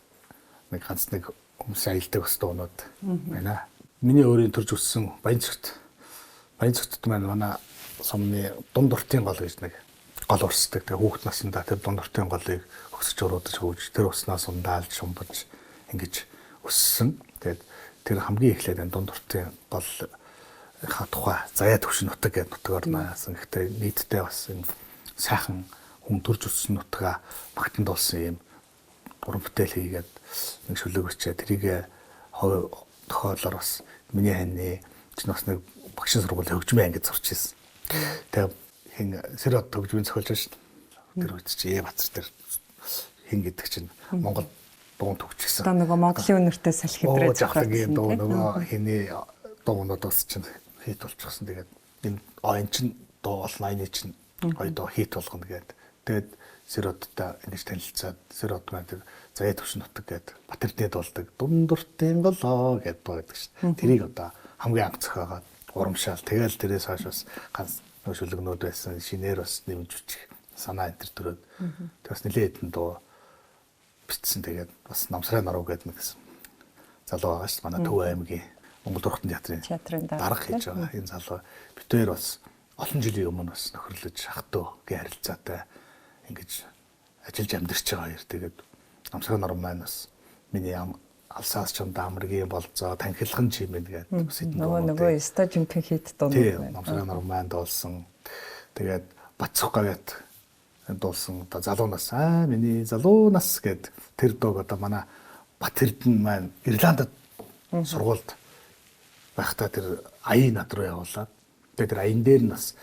нэг ганц нэг хүмүүс аялдаг бас дуунууд байна. Миний өөрийн төрж өссөн Баянцогт маань манай сумны дунд уртын гол гэж нэг гол урсдаг. Тэгээ хүүхэд наснда тэр дунд уртын голыг өсөж уруудаж хөөж тэр уснаас ундаалж шумбаж ингэж өссөн. Тэгээд тэр хамгийн эхлээд энэ дунд уртын гол тухай заяа төвшин нутаг гэдэг нутаг орноос ихтэй нийтдээ бас энэ сайхан хүн төрж өссөн нутгаа магтандуулсан юм уран бүтээл хийгээд нэг шүлэг өчөө тэрийг тохиолоор бас миний хань чинь бас нэг багшийн сургуулийн хөгжмийн ангид сурч ирсэн. Тэгээ хин Сэрот хөгжмийн зохиолч шүү дээ. Тэр үед чи Бацар тэр хин гэдэг чинь Монгол дуун төгчсөн. Одоо нөгөө Монголын үнэртэй салхи хэдрээ зохиолсон дуу нөгөө хиний дуунуудаас чинь хит болчихсон. Тэгээд энэ оюун чинь дуу бол 80-ны чинь гоё дуу хит болгоно гэдэг. Тэгээд Сэроттой ингэж танилцаад Сэрот маань тэр заяа төвшин нутаг гэдэг Батэрдний дуулдаг дундуртын голоо гэдэг дуу гэдэг шүү. Тэрийг одоо хамгийн анх зохиогоод урамшаал. Тэгэл тэрээс хойш бас ганц шүлэгнүүд байсан. Шинээр бас нэмж үчих санаа энэ төр төрөөд. Тэг бас нэлээд хэдэн дуу бичсэн. Тэгээд бас Намсрын наруу гэдэг нэг залуу байгаа шүү. Манай Төв аймгийн Монгол Урхтан театрын дарга хийж байгаа. Энэ залуу битээр бас олон жилийн өмнө бас нөхөрлөж ах トゥ гийн харилцаатай ингэж ажиллаж амьдарч байгаа хоёр. Тэгээд Намсрын наруу маань бас миний алсаас ч амргийн болцоо танхилхан чимэн гэдэг бас хэдэн дуу. Нөгөө ста жинхэнэ хит дуу байна. Намсрын наруу маань дуулсан. Тэгээд Бацхугавэт дуулсан одоо залуунаас миний залуунаас гэд тэр дууг одоо манай Бат Эрдэнэ маань Ирландд сургуульд байхдаа тэр аян над руу явуулаад тэгээд тэр аян дээр нь бас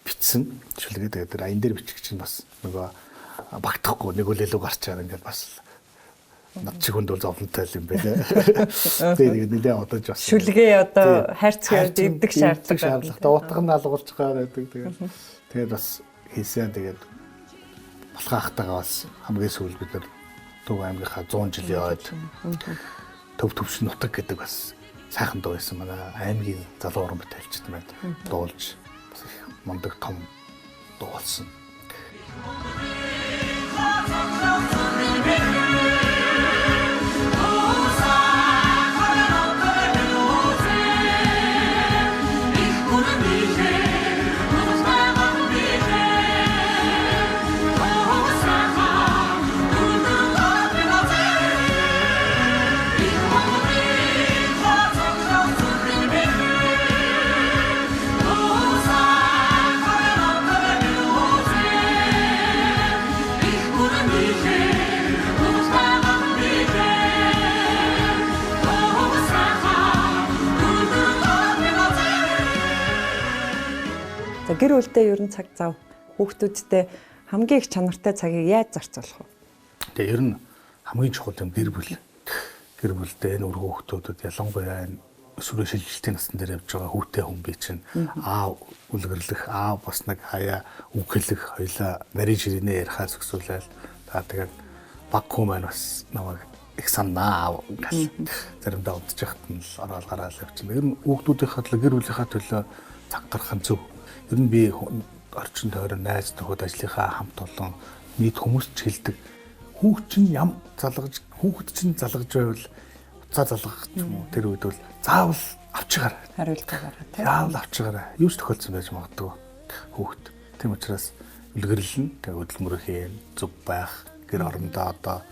бичсэн шүлгээ. Тэгээд тэр аян дээр бичих чинь бас нөгөө багтахгүй нэг үлээлүү гарчаар ингээд бас над чиг хүнд бол зовлонтой юм байлаа. Тэгээд нэлээ одож бас шүлгээ одоо хайрцаг дэвдэг шаардлага. Дуутах нь алгуулж байгаа гэдэг. Тэгээд бас хийсэн. Тэгээд болохоо ахтагаа бас хамгийн сүүл бид нар Төв аймгийнхаа 100 жилийн ойд төв төвшин нутаг гэдэг бас сайхан дуу байсан. Манай аймгийн залуу уран бүтээлчд маань дуулж бас их мундаг том дуулсан. За гэр бүлдээ ер нь цаг зав хүүхдүүдтэй хамгийн их чанартай цагийг яаж зарцуулах вэ? Тэгээ ер нь хамгийн чухал юм гэр бүл. Гэр бүлдээ энэ өр хүүхдүүдэд ялангуяа өсвөрөө шилжилтийн насны дээр явж байгаа хүүтэй хүн бий чинь аав үлгэрлэх, аав бас нэг хаяа үгэлэх, хоёлаа нарийн ширинээ ярихаас өсвөлээл та тэгээд баг хүн маань бас намайг их санаа аав гэл заримдаа удаж яхад нь л ороод гараал явчихна. Ер нь хүүхдүүдийнхээ төлөө гэр бүлийнхээ төлөө цаг гаргах нь зөв. Ер нь би орчин тойрон найз нөхөд ажлынхаа хамт олон нийт хүмүүс ч хэлдэг. Хүүхд чинь хүүхд чинь залгаж байвал уцаа залгах юм уу? Тэр үед бол заавал авчгаар. Хариултаагаар тийм. Заавал авчгаар. Юу ч тохиолдсон байж магадгүй хүүхд. Тийм учраас үлгэрлэн тэгээ хөдөлмөр хийн, зүг байх, гэр орондоо одоо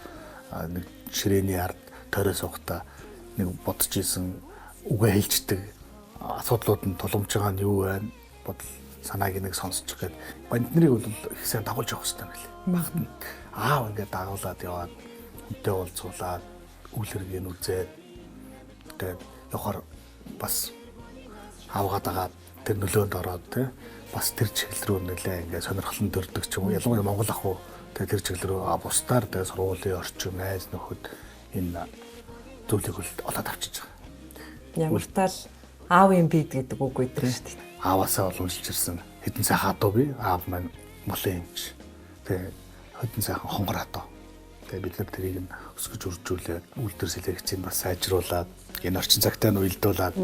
нэг ширээний ард тойроо суухдаа нэг бодож исэн үгээ хэлждэг. Асуудлууд нь тулгамж байгаа нь юу вэ? Бодол санааг нэг сонсчих гээд банднэрийг бол их сайн дагуулж явах хэрэгтэй мэлээ. Багт нь аав ингээд дагуулад яваад хүнтэй уулзуулаад үйл хэргийг үзээд тэгээд явахаар бас аавгаа дагаад тэр нөлөөнд ороод тий бас тэр чиглэл рүү нэлээ ингээд сонирхолтой дөрдөг ч юм уу. Ялангуяа Монгол ах уу тэгээд тэр чиглэл рүү бусдаар тэгээд сургуулийн орчин найз нөхөд энэ зүйлийг олоод авчиж байгаа. Ямар тал аавын бид гэдэг үг өгдөг шүү дээ. Ааваасаа уламжилж ирсэн хэдэн сайхан адуу би аав маань молын юмч. Тэгээ хэдэн сайхан хонгор адуу. Тэгээ бид нар тэрийг нь өсгөж үржүүлээд үйлдвэр селекцийг бас сайжруулад энэ орчин цагтаа нь уялдуулаад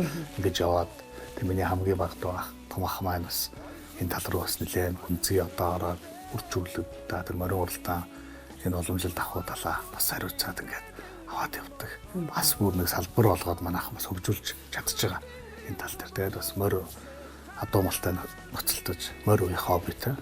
ингэж яваад тэг миний хамгийн баг том ах маань бас энэ тал руу бас нэлээд хүнзгий одоо ороод үржүүлээд та тэр морин уралдаан энэ уламжилт авах талаа бас хариуцаад ингээд аваад явдаг. Бас бүр нэг салбар болгоод манайх бас хөгжүүлж чадчихж байгаа энэ тал дээр. Тэгээд бас морь адуу малтай ноцолдож морь үе хоббитэй.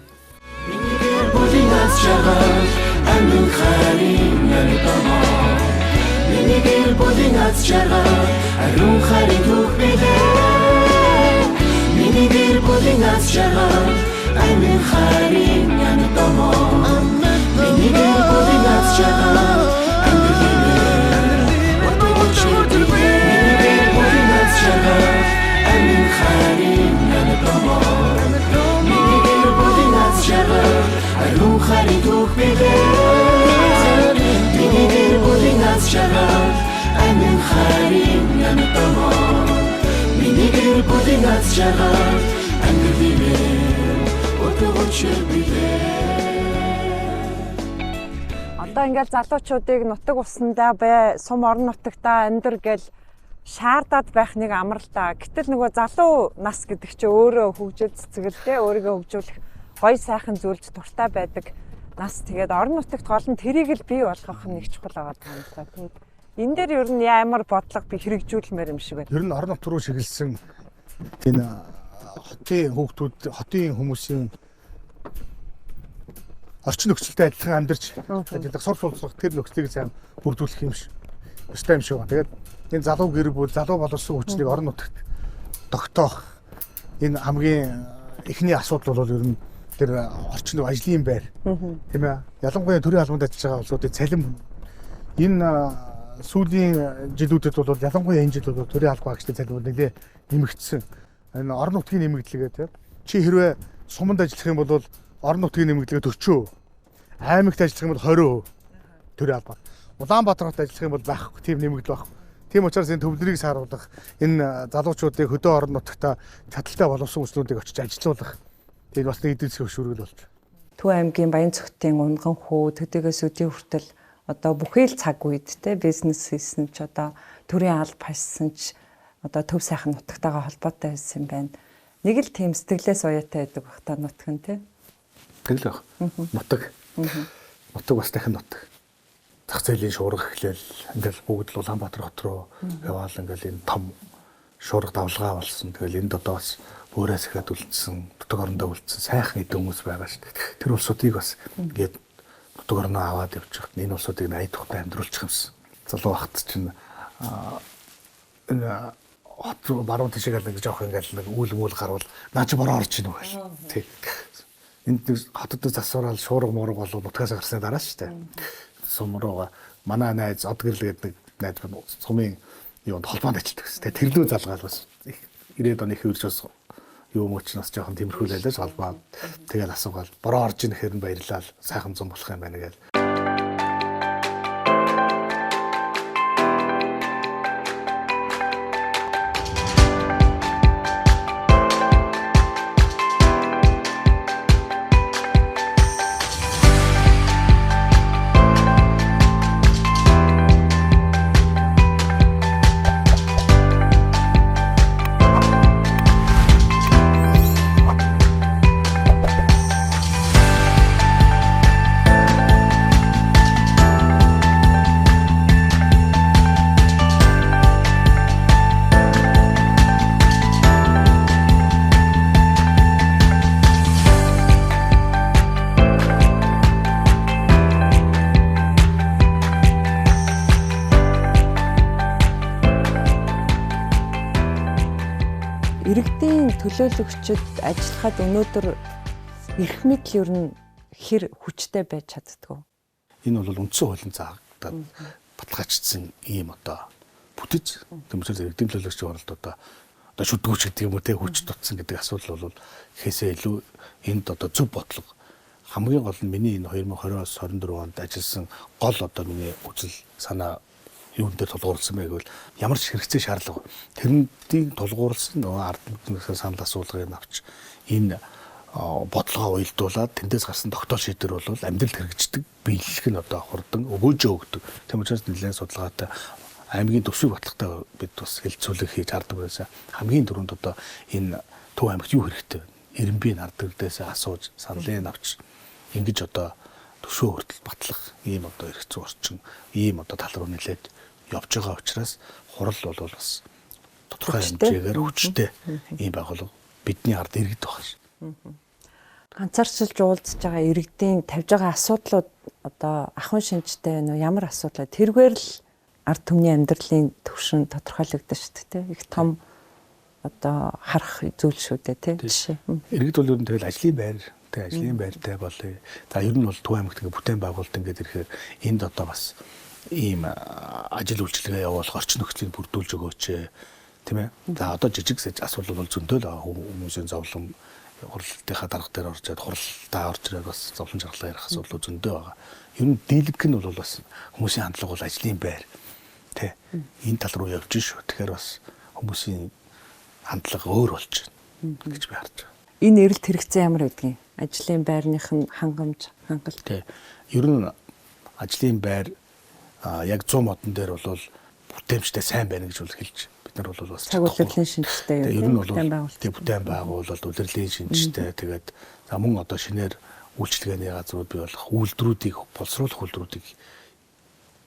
Одоо ингээд залуучуудыг нутаг усандаа бай, сум орон нутагтаа амьдр гэл шаардаад байх нэг амралтаа. Гэтэл нөгөө залуу нас гэдэг чинь өөрөө хөгжил цэцгэлтэй өөрийгөө хөгжүүлэх гоё сайхан зүйлд дуртай байдаг нас. Тэгээд орон нутагт гол нь тэрийг л бий болгох нь нэг чухал байгаа юм л да. Тэгээд энэ дээр ер нь ямар бодлого би хэрэгжүүлмээр юм шиг байна. Ер нь орон нут руу шигэлсэн энэ хотын хүүхдүүд, хотын хүмүүсийн орчин нөхцөлтэй адилхан амьдарч ажиллах, сур суулцах тэр нөхцөлийг сайн бүрдүүлэх юм шиг. Өстэй юм шиг байна. Тэгээд энэ залуу гэр бүл, залуу боловсон хүчнийг орон нутагт тогтоох энэ хамгийн эхний асуудал бол ер нь тэр орчин ажлын байр. Тийм ээ. Ялангуяа төрийн албанд ажиллаж байгаа улсуудын цалин энэ сүүлийн жилүүдэд бол ялангуяа энэ жил бол төрийн албан агчдын цалин нэлээ нэмэгдсэн. Энэ орон нутгийн нэмэгдлэгээ тийм. Чи хэрвээ суманд ажиллах юм бол орон нутгийн нэмэгдлэгээ 40%, аймагт ажиллах юм бол 20% төрийн албан. Улаанбаатарт ажиллах юм бол байхгүй, тийм нэмэгдэл байхгүй. Тийм учраас энэ төвлөрийг сааруулах, энэ залуучуудыг хөдөө орон нутагта чадaltaй боловсон хүслүүдийг очиж ажилуулах. Тэгээд бас нэг эдийн засгийн хөшүүргэл болж байна. Төв аймгийн Баянцөгтийн Унган хүү, Төдийгөөс өдийн хүртэл одоо бүхэл цаг үед те бизнес хийсэн ч одоо төрийн алба хийсэн ч одоо төв сайхан нутагтайгаа холбоотой байсан юм байна. Нэг л тийм сэтгэлээс уяатай байдаг бах та нутаг нь те. Тэгэл байх. Нутаг. Нутаг бас дахин нутаг. Зах зээлийн шуурга эхлээл ингээл бүгд л Улаанбаатар хот руу яваал ингээл энэ том шуурга давлгаа болсон. Тэгэл энд одоо бас өөрөөс ихэд үлдсэн, нутаг орондоо үлдсэн сайхан эд хүмүүс байгаа шүү дээ. Тэр улсуудыг бас ингээд нутаг орноо аваад явчих. Энэ улсуудыг аяд тухтай амьдруулчих юмсан. Залуу хат чинь энэ хот руу баруун тишээгээл нэг жоох ингээл нэг үүл гарвал наа чи бороо орж ийн үгүй. Тэг. Энд хотод засвараад шуурга муурга болов нутгаас гарсны дараа шүү дээ. Сумрууга манай найз одгөрлгээд нэг найз сумын юунд холбоонд ажилладаг гэсэн. Тэгээ тэрлүү залгаал бас 90-ад оны их үрж бас юу мөч нас жоохон тэмэрхүүлээлээс холбоо. Тэгэл асуугаал бороо орж ийн гэхээр нь баярлал сайхан зам болох юм байна гээл. Иргэдийн төлөөлөгчид ажиллахад өнөөдөр эрх мэдэл ер нь хэр хүчтэй байж чаддгүй. Энэ бол үндсэн хуулийн заагтад баталгаажсан ийм одоо бүтэц. Тэмцэл иргэдийн төлөөлөгчийн оролд одоо шүдгүүч гэдэг юм уу те хүч тутсан гэдэг асуудал бол ихээсээ илүү энд одоо зөв бодлого хамгийн гол нь миний энэ 2020-оос 24 онд ажилласан гол одоо миний үзэл санаа юунд дээр тулгуурласан бэ гэвэл ямар ч хэрэгцээ шаардлага тэрнийг тулгуурласан нөгөө ард түмнээс санал асуулгыг авч энэ бодлогоо уялдуулаад тэндээс гарсан тогтоол шийдвэр бол амьдралд хэрэгждэг биелэх нь одоо хурдан өгөөжөө өгдөг. Тийм учраас нэлээд судалгаатай аймгийн төсвийг батлагтай бид бас хэлцүүлэг хийж хардаг байсан. Хамгийн түрүүнд одоо энэ Төв аймагт юу хэрэгтэй вэ? Ирэмбийн ард түмнээс асууж саналыг авч ингэж одоо төсөө хүртэл батлах ийм одоо эрх зүйн орчин ийм одоо тал руу нэлээд явж байгаа учраас хурал бол бас тодорхой хэмжээгээр хүчтэй ийм байгууллага бидний ард иргэд байгаа ш. Ганцаарчилж уулзж байгаа иргэдийн тавьж байгаа асуудлууд одоо ахуйн шинжтэй нөө ямар асуудал тэргээр л ард түмний амьдралын төвшин тодорхойлогдсон шүү дээ. Их том одоо харах зүйл шүү дээ тий. Жишээ. Иргэд бол ер нь тэгэл ажлын байр тэг ажлын байртай болъё. За ер нь бол Төв аймагт ингээ бүтээн байгуулалт ингээд ирэхээр энд одоо бас ийм ажил үйлчилгээ явуулах орчин нөхцөлийг бүрдүүлж өгөөч тийм ээ. За одоо жижиг асуудал бол зөндөө л хүмүүсийн зовлон хурлынхаа дарга дээр орж хуралдаа орж ирээд бас зовлон жаргалаа ярих асуудал зөндөө байгаа. Ер нь дийлэнх нь бол бас хүмүүсийн хандлага бол ажлын байр тий. Энэ тал руу явж шүү. Тэгэхээр бас хүмүүсийн хандлага өөр болж байна гэж би харж байна. Энэ эрэлт хэрэгцээ ямар байдгийг? Ажлын байрных нь хангамж, хангалт. Тий. Ер нь ажлын байр яг 100 модон дээр бол бүтээмжтэй сайн байна гэж бол хэлж бид нар бол бас цагууллагын шинжтэй ер нь бол бүтээн байгуулалт удирдлагын шинжтэй тэгээд за мөн одоо шинээр үйлчлэгээний газрууд бий болох үйлдвэрүүдийг боловсруулах үйлдвэрүүдийг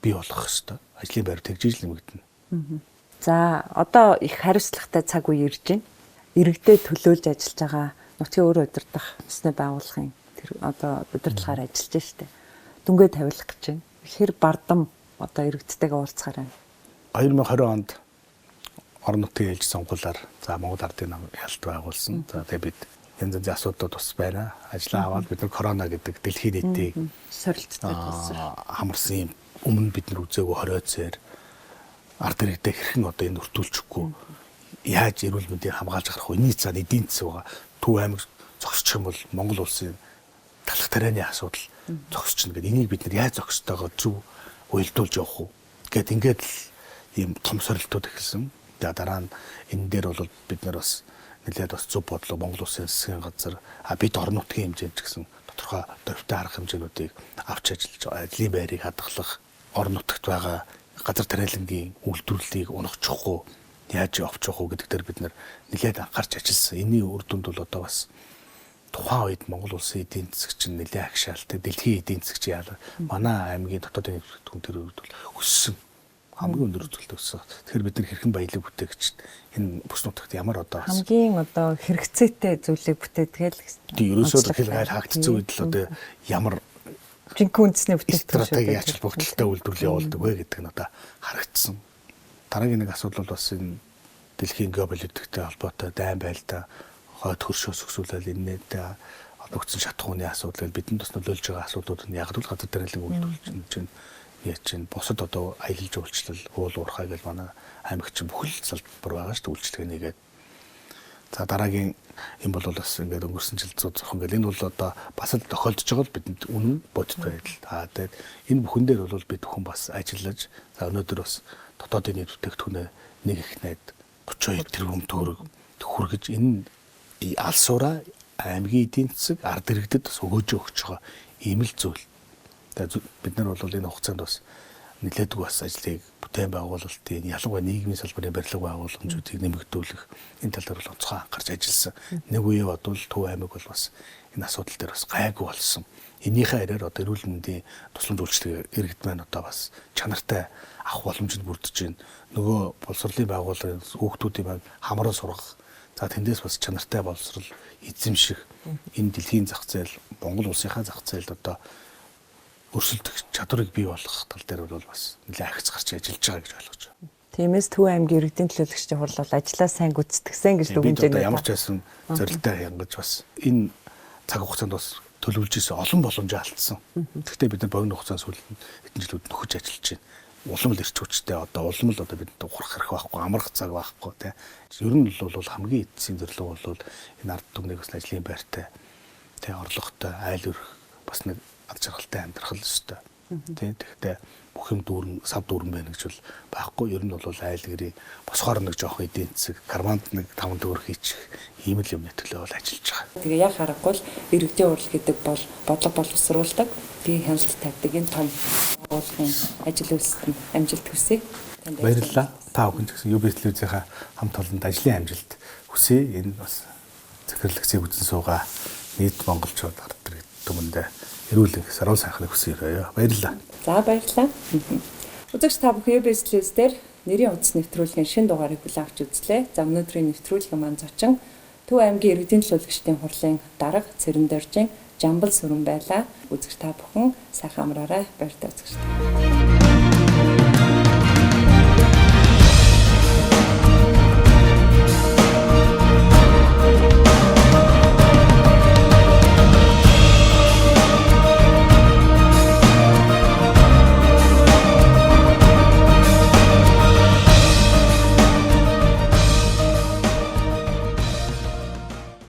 бий болгох хэрэгтэй. Ажлын байр тэгжиж л нэмэгдэнэ. За одоо их хариуцлагатай цаг үе ирж байна. Иргэдэд төлөөлж ажиллаж байгаа нутгийн өөр удирдах ёсны байгууллагын тэр одоо удирдлагаар ажиллаж штэ. Дүнгээ тавилах гэж байна. Хэр бардам одоо иргэдтэйгээ уулзахаар байна. 2020 онд орон нутгийн ээлж сонгуулиар за Монгол Ардын намын ялт байгуулсан. За тэгээ бид янз янзын асуудлууд бас байна. Ажлаа аваад бид нар корона гэдэг дэлхийн нийтийг сорилттой болсон. Хамарсан юм өмнө бид нар үзээгүй 20 цээр ард иргэдэд хэрхэн одоо энэ өртүүлчихгүй яаж эрүүл мэндийг хамгаалж гарах вэ? Эний цаана эдийн засаг байгаа. Төв аймаг зогсчих юм бол Монгол улсын талх тарианы асуудал зогсчихно гэдэг. Энийг бид нар яаж зогсдогоо зөв уялдуулж явах уу? Ингээд л ийм том сорилтууд эхэлсэн. Дараа нь энэ дээр бол бид нар бас нэлээд бас зөв бодлого Монгол улсын засгийн газар бид орон нутгийн хэмжээнд ч гэсэн тодорхой төвтэй арга хэмжээнүүдийг авч ажиллаж ажлын байрыг хадгалах, орон нутагт байгаа газар тариалангийн үйлдвэрлэлийг унахчихгүй яаж явчих уу гэдэг дээр бид нэлээд анхаарч ажилласан. Энийн үр дүнд бол одоо бас тухайн үед Монгол улсын эдийн засаг чинь нэлээд агшаалтай, дэлхийн эдийн засаг чинь яалаа. Манай аймгийн дотоодын нэвтрүүлэг тэр үед бол өссөн. Хамгийн өндөр үзүүлэлт өссөн. Тэгэхээр бид нар хэрхэн баялаг бүтээгч энэ бүс нутагт ямар одоо хамгийн одоо хэрэгцээтэй зүйлийг бүтээдгээл тийм ерөөсөө хэл гайл хаагдсан үед л одоо ямар жинхэнэ үндэсний бүтээгдэхүүн стратеги ач холбогдолтой үйлдвэрлэл явуулдаг вэ гэдэг нь одоо харагдсан. Дараагийн нэг асуудал бол бас энэ дэлхийн геополитиктэй холбоотой дайн байлдаа хойд хөршөөс өсвөлэл энэтэй нөхцөл шатахууны асуудал бидэнд бас нөлөөлж байгаа асуудлууд нь яг л газар тариалан үйлдвэрлэж чинь чинь бусад одоо аялал жуулчлал уул уурхай гэж манай аймагч бүхэл салбар байгаа шүү дээ үйлчлэгээ нэгээд. За дараагийн юм бол бас ингээд өнгөрсөн жил зохион гэл энэ бол одоо бас л тохиолдож байгаа л бидэнд үнэн бодит байдал. Тэгээд энэ бүхэн дээр бол бид бүхэн бас ажиллаж за өнөөдөр бас дотоодын нийт бүтээгдэхүүнээ нэг их найд 32 тэрбум төгрөг хүргэж энэ алсуура аймгийн эдийн засаг ард иргэдэд бас өгөөж өгч байгаа ийм л зүйл. Тэгээд бид нар бол энэ хугацаанд бас нэлээдгүй бас ажлыг бүтээн байгуулалтын ялангуяа нийгмийн салбарын барилга байгууламжуудыг нэмэгдүүлэх энэ тал дээр бол онцгой анхаарч ажилласан. Нэг үе бодвол Төв аймаг бол бас энэ асуудал дээр бас гайгүй болсон. Энийхээ араар одоо эрүүл мэндийн тусламж үйлчилгээ иргэд маань одоо бас чанартай авах боломжид бүрдэж байна. Нөгөө боловсролын байгууллагын хүүхдүүдийн маань хамраа сургах. За тэндээс бас чанартай боловсрол эзэмших энэ дэлхийн зах зээл Монгол улсынхаа зах зээлд одоо өрсөлдөх чадварыг бий болгох тал дээр бол бас нэлээд ахиц гарч ажиллаж байгаа гэж ойлгож байна. Тиймээс Төв аймгийн иргэдийн төлөөлөгчдийн хурал бол ажлаа сайн гүйцэтгсэн гэж дүгнэж байна. Ямар ч байсан зорилттой хянгаж бас энэ цаг хугацаанд бас төлөвлөж исэн олон боломжоо алдсан. Гэхдээ бид нар богино хугацаанд сүүл хэдэн жилүүд нөхөж ажиллаж байна. Улам л ирч хүчтэй одоо улам л одоо бидэнд ухрах хэрэг байхгүй, амрах цаг байхгүй тийм. Ер нь бол хамгийн эцсийн зорилго бол энэ ард түмнийг бас ажлын байртай тийм орлоготой айл өрх бас нэг ад жаргалтай амьдрах л өстой. Тийм. Тэгэхдээ бүх юм дүүрэн сав дүүрэн байна гэж бол байхгүй. Ер нь бол айл гэрийн босгоор нэг жоох эдийн засаг, карманд нэг 5 төгрөг хийчих ийм л юмны төлөө бол ажиллаж байгаа. Тэгээ яг харахгүй л иргэдийн хурал гэдэг бол бодлого боловсруулдаг. Тэгээ хяналт тавьдаг энэ том уулын ажил үйлсэнд амжилт хүсье. Баярлалаа. Та бүхэн ч гэсэн UB телевизийнхаа хамт олонд ажлын амжилт хүсье. Энэ бас захирлэгцийг үзэн суугаа нийт монголчууд ард иргэд түмэндээ эрүүл сарун сайхныг хүсье. Баярлалаа. За баярлалаа. Үзэгч та бүхэн UB телевиз дээр нэрийн үндэс нэвтрүүлгийн шинэ дугаарыг хүлээн авч үзлээ. За өнөөдрийн нэвтрүүлгийн маань зочин Төв аймгийн иргэдийн төлөөлөгчдийн хурлын дарга Цэрэн Доржин Жамбал Сүрэн байлаа. Үзэгч та бүхэн сайхан амраарай. Баяртай үзэгч.